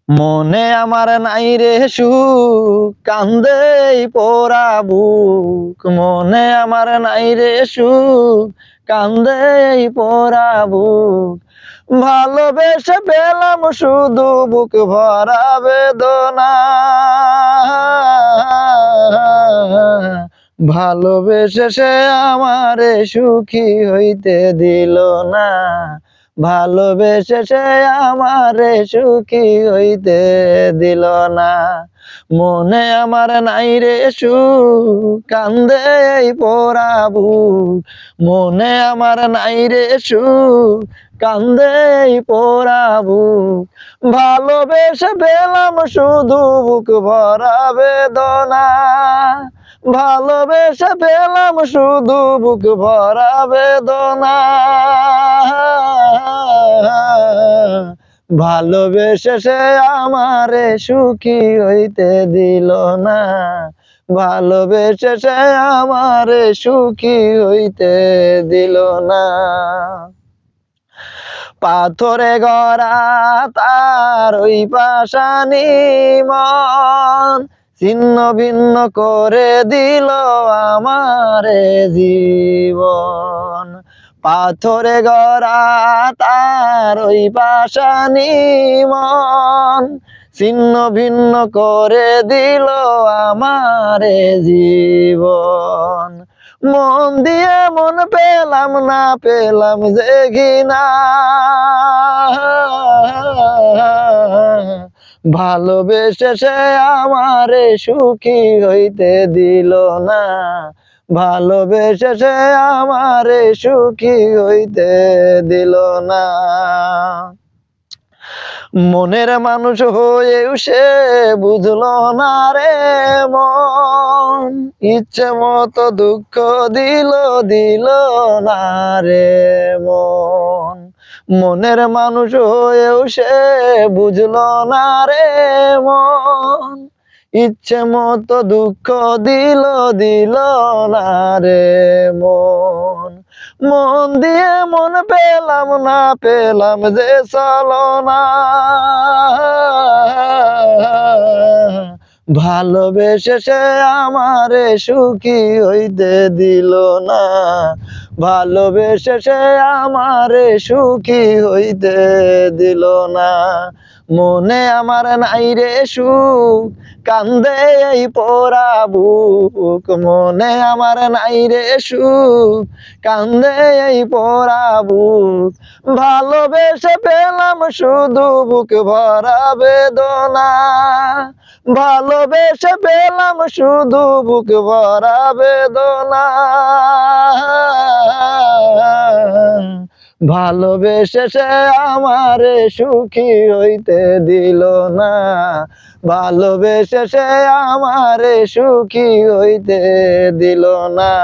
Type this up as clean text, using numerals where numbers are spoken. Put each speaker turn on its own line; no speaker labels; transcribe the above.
মনে আমার নাই রে সুখ, কান্দে এই পোড়া বুক। মনে আমার নাই রে সুখ, কান্দে এই পোড়া বুক। ভালোবেসে পেলাম শুধু বুক ভরা বেদনা। ভালোবেসে সে আমারে সুখী হইতে দিল না। ভালোবেসে সে আমারে সুখী হইতে দিল না। মনে আমার নাই রে সুখ, কান্দে এই পোড়া বুক। মনে আমার নাই রে সুখ, কান্দে এই পোড়া বুক। ভালোবেসে পেলাম শুধু বুক ভরা বেদনা। ভালোবেসে পেলাম শুধু বুক ভরা বেদনা। ভালোবেসে সে আমারে সুখী হইতে দিল না। ভালোবেসে সে আমারে সুখী হইতে দিল না। পাথরে গড়া তার ওই পাষাণী মন ছিন্ন ভিন্ন করে দিল আমারে জীবন। পাথরে গড়া তার ওই পাষাণী মন ছিন্ন ভিন্ন করে দিল আমারে জীবন। মন দিয়ে মন পেলাম না, পেলাম যে ঘৃণা। ভালোবেসে সে আমারে সুখী হইতে দিল না। ভালোবেসে সে আমারে সুখী হইতে দিল না। মনের মানুষ হয়েও সে বুঝলো না রে মন। ইচ্ছে মতো দুঃখ দিল না রে মন। মনের মানুষ হয়েও সে বুঝলো না রে মন। ইচ্ছে মতো দুঃখ দিল না রে মন। মন দিয়ে মন পেলাম না, পেলাম যে ছলনা। ভালোবেসে সে আমারে সুখী হইতে দিল না। ভালোবেসে সে আমারে সুখী হইতে দিল না। মনে আমার নাই রে সুখ, কান্দে এই পোড়া বুক। মনে আমার নাই রে সুখ, কান্দে এই পোড়া বুক। ভালোবেসে পেলাম শুধু বুক ভরা বেদনা। ভালোবেসে পেলাম শুধু বুক ভরা বেদনা। ভালোবেসে সে আমারে সুখী হইতে দিল না। ভালোবেসে সে আমারে সুখী হইতে দিল না।